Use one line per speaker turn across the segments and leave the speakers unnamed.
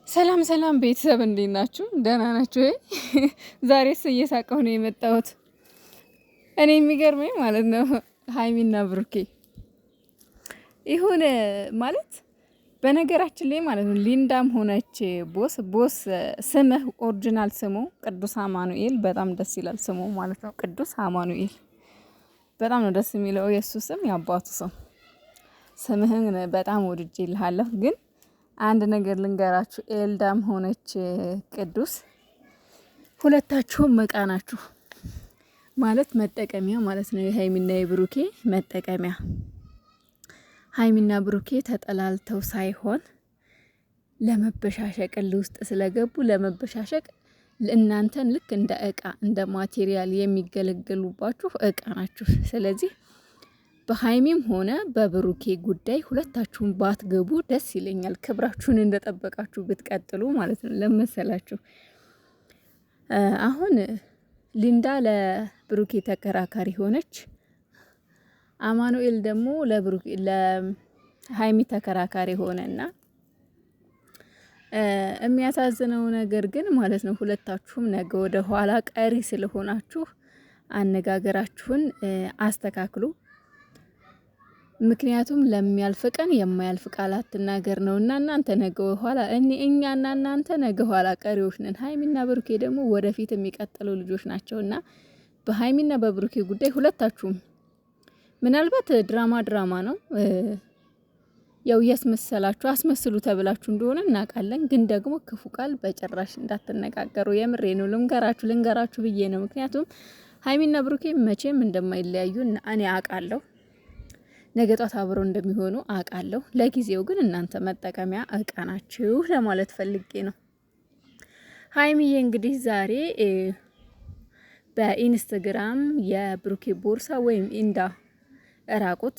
ሰላም ሰላም ቤተሰብ እንዴት ናችሁ? ደህና ናችሁ ወይ? ዛሬስ እየሳቀሁ ነው የመጣሁት። እኔ የሚገርመኝ ማለት ነው ሀይሚና ብሩኬ ይሁን ማለት በነገራችን ላይ ማለት ነው ሊንዳም ሆነች ቦስ ስምህ ኦሪጂናል ስሙ ቅዱስ አማኑኤል በጣም ደስ ይላል ስሙ ማለት ነው። ቅዱስ አማኑኤል በጣም ነው ደስ የሚለው የእሱ ስም የአባቱ ስም። ስምህን በጣም ወድጄልሃለሁ ግን አንድ ነገር ልንገራችሁ፣ ኤልዳም ሆነች ቅዱስ ሁለታችሁም እቃ ናችሁ ማለት መጠቀሚያ ማለት ነው። የሀይሚና የብሩኬ መጠቀሚያ። ሀይሚና ብሩኬ ተጠላልተው ሳይሆን ለመበሻሸቅ ውስጥ ስለገቡ ለመበሻሸቅ እናንተን ልክ እንደ እቃ እንደ ማቴሪያል የሚገለገሉባችሁ እቃ ናችሁ። ስለዚህ በሀይሚም ሆነ በብሩኬ ጉዳይ ሁለታችሁም ባትገቡ ደስ ይለኛል። ክብራችሁን እንደጠበቃችሁ ብትቀጥሉ ማለት ነው። ለመሰላችሁ አሁን ሊንዳ ለብሩኬ ተከራካሪ ሆነች፣ አማኑኤል ደግሞ ለሀይሚ ተከራካሪ ሆነና የሚያሳዝነው ነገር ግን ማለት ነው ሁለታችሁም ነገ ወደ ኋላ ቀሪ ስለሆናችሁ አነጋገራችሁን አስተካክሉ። ምክንያቱም ለሚያልፍ ቀን የማያልፍ ቃላት ትናገር ነውና እናንተ ነገ ኋላ እኛና እናንተ ነገ ኋላ ቀሪዎች ነን። ሀይሚና ብሩኬ ደግሞ ወደፊት የሚቀጥሉ ልጆች ናቸውና በሀይሚና በብሩኬ ጉዳይ ሁለታችሁም ምናልባት ድራማ ነው ያው እያስመሰላችሁ አስመስሉ ተብላችሁ እንደሆነ እናውቃለን። ግን ደግሞ ክፉ ቃል በጭራሽ እንዳትነጋገሩ። የምሬ ነው። ልንገራችሁ ብዬ ነው። ምክንያቱም ሀይሚና ብሩኬ መቼም እንደማይለያዩ እኔ አውቃለሁ። ነገ ጧት አብረው እንደሚሆኑ አውቃለሁ። ለጊዜው ግን እናንተ መጠቀሚያ እቃ ናችሁ ለማለት ፈልጌ ነው። ሀይሚዬ እንግዲህ ዛሬ በኢንስታግራም የብሩኬ ቦርሳ ወይም ኢንዳ ራቁት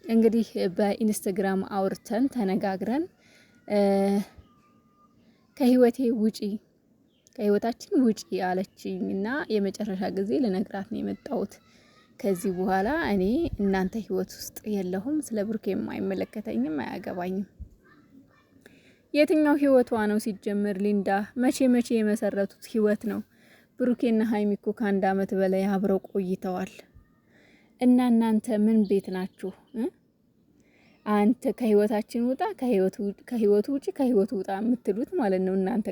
እንግዲህ በኢንስታግራም አውርተን ተነጋግረን ከህይወታችን ውጪ አለችኝ እና የመጨረሻ ጊዜ ልነግራት ነው የመጣሁት። ከዚህ በኋላ እኔ እናንተ ህይወት ውስጥ የለሁም። ስለ ብሩኬም አይመለከተኝም፣ አያገባኝም። የትኛው ህይወቷ ነው ሲጀመር? ሊንዳ መቼ የመሰረቱት ህይወት ነው? ብሩኬና ሀይሚ እኮ ከ1 አመት በላይ አብረው ቆይተዋል። እና እናንተ ምን ቤት ናችሁ? አንተ ከህይወታችን ውጣ፣ ከህይወቱ ውጪ፣ ከህይወቱ ውጣ የምትሉት ማለት ነው። እናንተ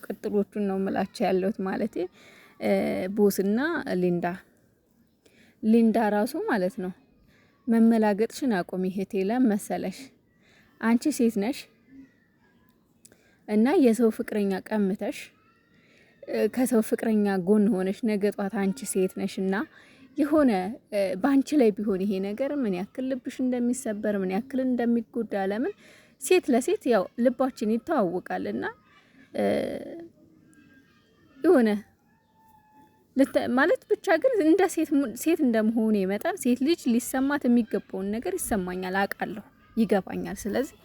ቅጥሎቹን ነው ምላቸው ያለሁት ማለት ቦስና ሊንዳ ራሱ ማለት ነው። መመላገጥሽን አቁሚ እህቴ። ለመሰለሽ አንቺ ሴት ነሽ እና የሰው ፍቅረኛ ቀምተሽ ከሰው ፍቅረኛ ጎን ሆነሽ ነገ ጧት አንቺ ሴት ነሽ እና የሆነ ባንቺ ላይ ቢሆን ይሄ ነገር ምን ያክል ልብሽ እንደሚሰበር ምን ያክል እንደሚጎዳ፣ ለምን ሴት ለሴት ያው ልባችን ይተዋወቃልና የሆነ ማለት ብቻ ግን እንደ ሴት እንደመሆኑ መጠን ሴት ልጅ ሊሰማት የሚገባውን ነገር ይሰማኛል፣ አውቃለሁ፣ ይገባኛል። ስለዚህ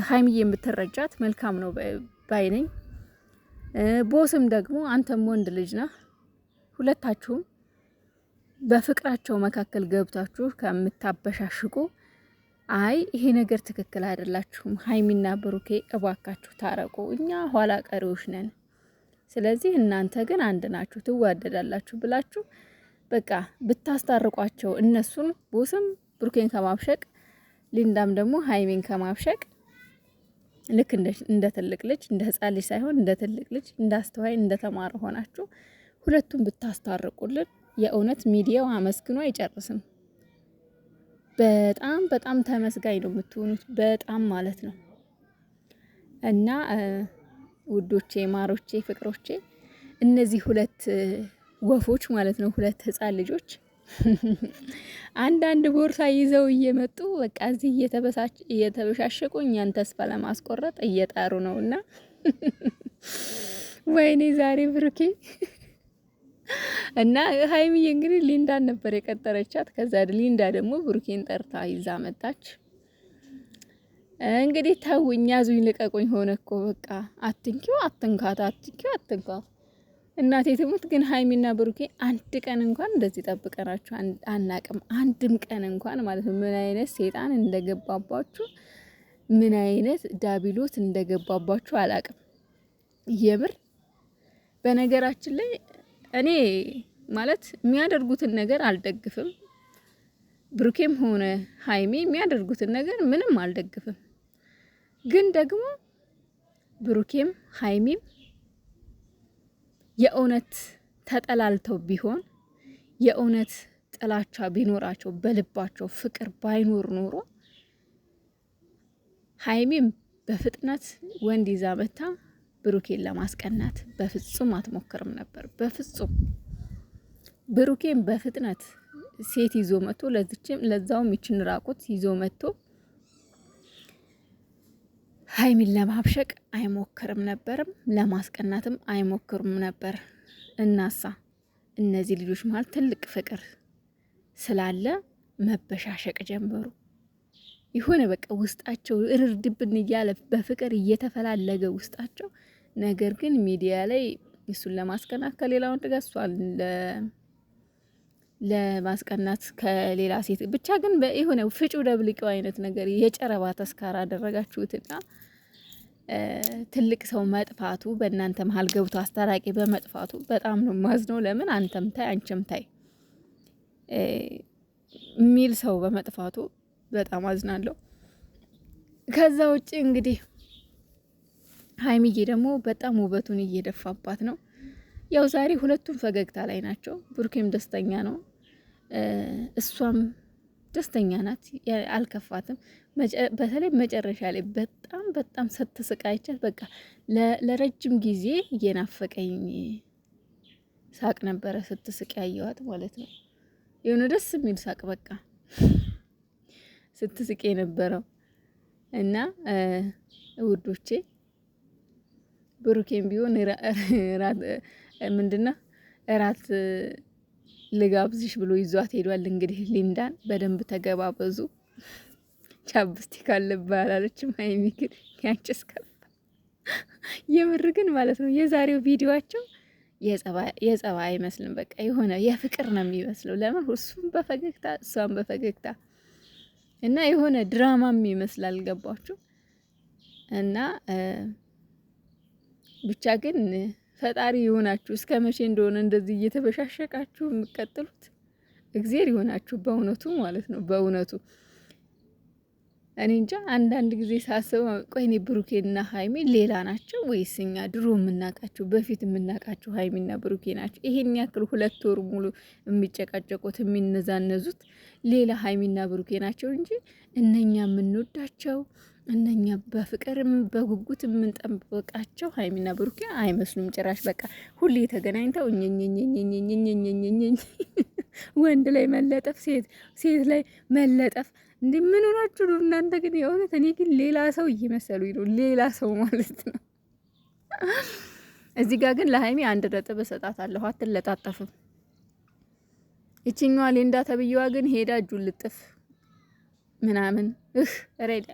ሀይሚዬ የምትረጃት መልካም ነው ባይነኝ። ቦስም ደግሞ አንተም ወንድ ልጅ ነህ። ሁለታችሁም በፍቅራቸው መካከል ገብታችሁ ከምታበሻሽቁ አይ ይሄ ነገር ትክክል አይደላችሁም፣ ሀይሚና ብሩኬ እባካችሁ ታረቁ፣ እኛ ኋላ ቀሪዎች ነን። ስለዚህ እናንተ ግን አንድ ናችሁ፣ ትዋደዳላችሁ ብላችሁ በቃ ብታስታርቋቸው እነሱን ቦስም ብሩኬን ከማብሸቅ ሊንዳም ደግሞ ሀይሚን ከማብሸቅ ልክ እንደ ትልቅ ልጅ እንደ ህፃን ልጅ ሳይሆን እንደ ትልቅ ልጅ እንደ አስተዋይ እንደ ተማረ ሆናችሁ ሁለቱም ብታስታርቁልን የእውነት ሚዲያው አመስግኖ አይጨርስም። በጣም በጣም ተመስጋኝ ነው የምትሆኑት፣ በጣም ማለት ነው። እና ውዶቼ፣ ማሮቼ፣ ፍቅሮቼ እነዚህ ሁለት ወፎች ማለት ነው፣ ሁለት ህፃን ልጆች አንዳንድ ቦርሳ ይዘው እየመጡ በቃ እዚህ እየተበሻሸቁ እኛን ተስፋ ለማስቆረጥ እየጣሩ ነውና ወይኔ ዛሬ ብሩኬ እና ሀይሚዬ እንግዲህ ሊንዳን ነበር የቀጠረቻት። ከዛ ሊንዳ ደግሞ ብሩኬን ጠርታ ይዛ መጣች። እንግዲህ ታውኝ ያዙኝ ልቀቁኝ ሆነ እኮ በቃ አትንኪው አትንካት። እናቴ ትሙት ግን ሀይሚና ብሩኬ አንድ ቀን እንኳን እንደዚህ ጠብቀናችሁ አናቅም። አንድም ቀን እንኳን ማለት ነው። ምን አይነት ሴጣን እንደገባባችሁ ምን አይነት ዳቢሎት እንደገባባችሁ አላቅም። የምር በነገራችን ላይ እኔ ማለት የሚያደርጉትን ነገር አልደግፍም። ብሩኬም ሆነ ሀይሚ የሚያደርጉትን ነገር ምንም አልደግፍም። ግን ደግሞ ብሩኬም ሀይሚም የእውነት ተጠላልተው ቢሆን የእውነት ጥላቻ ቢኖራቸው በልባቸው ፍቅር ባይኖር ኖሮ ሀይሚም በፍጥነት ወንድ ይዛ መታ ብሩኬን ለማስቀናት በፍጹም አትሞክርም ነበር። በፍጹም ብሩኬን በፍጥነት ሴት ይዞ መጥቶ ለዛውም ይችን ራቁት ይዞ መጥቶ ሀይሚን ለማብሸቅ አይሞክርም ነበርም፣ ለማስቀናትም አይሞክሩም ነበር። እናሳ እነዚህ ልጆች ማለት ትልቅ ፍቅር ስላለ መበሻሸቅ ጀመሩ። የሆነ በቃ ውስጣቸው እርድብን እያለ በፍቅር እየተፈላለገ ውስጣቸው። ነገር ግን ሚዲያ ላይ እሱን ለማስቀናት ከሌላ ወንድ ጋር እሷን ለማስቀናት ከሌላ ሴት ብቻ ግን የሆነ ፍጩ ደብልቂው አይነት ነገር የጨረባ ተስካራ አደረጋችሁትና ትልቅ ሰው መጥፋቱ በእናንተ መሀል ገብቶ አስታራቂ በመጥፋቱ በጣም ነው ማዝነው። ለምን አንተም ታይ አንቺም ታይ ሚል ሰው በመጥፋቱ በጣም አዝናለሁ። ከዛ ውጪ እንግዲህ ሀይሚዬ ደግሞ በጣም ውበቱን እየደፋባት ነው። ያው ዛሬ ሁለቱም ፈገግታ ላይ ናቸው። ብሩኬም ደስተኛ ነው፣ እሷም ደስተኛ ናት፣ አልከፋትም። በተለይ መጨረሻ ላይ በጣም ስትስቃይቻት በቃ ለረጅም ጊዜ እየናፈቀኝ ሳቅ ነበረ ስትስቅ ያየዋት ማለት ነው። የሆነ ደስ የሚል ሳቅ በቃ ስትስቅ የነበረው እና ውዶቼ ብሩኬም ቢሆን ምንድነው እራት ልጋብዝሽ ብሎ ይዟት ሄዷል። እንግዲህ ሊንዳን በደንብ ተገባበዙ። ቻፕስቲክ አለብህ አላለችም ሀይሚ ግን ያንቺስ ከፋ። የምር ግን ማለት ነው የዛሬው ቪዲዮአቸው የጸባ አይመስልም። በቃ የሆነ የፍቅር ነው የሚመስለው። ለምን እሱም በፈገግታ እሷም በፈገግታ እና የሆነ ድራማም ይመስላል። ገባችሁ? እና ብቻ ግን ፈጣሪ ይሆናችሁ። እስከ መቼ እንደሆነ እንደዚህ እየተበሻሸቃችሁ የምትቀጥሉት እግዜር ይሆናችሁ። በእውነቱ ማለት ነው በእውነቱ እኔ እንጃ። አንዳንድ ጊዜ ሳስበው ቆይ እኔ ብሩኬና ሀይሚ ሌላ ናቸው ወይስ እኛ ድሮ የምናውቃቸው በፊት የምናውቃቸው ሀይሚና ብሩኬ ናቸው? ይሄን ያክል 2 ወር ሙሉ የሚጨቃጨቁት የሚነዛነዙት ሌላ ሀይሚና ብሩኬ ናቸው እንጂ እነኛ የምንወዳቸው እነኛ በፍቅርም በጉጉት የምንጠብቃቸው ሀይሚና ብሩኬ አይመስሉም ጭራሽ። በቃ ሁሌ ተገናኝተው ወንድ ላይ መለጠፍ፣ ሴት ላይ መለጠፍ። እንዴ ምን ሆናችሁ ነው እናንተ ግን? የእውነት እኔ ግን ሌላ ሰው እየመሰሉኝ ነው፣ ሌላ ሰው ማለት ነው። እዚህ ጋር ግን ለሀይሚ 1 ነጥብ እሰጣታለሁ። አትለጣጠፍም። ይችኛዋ ሌንዳ ተብዬዋ ግን ሄዳ እጁን ልጥፍ ምናምን ረዳ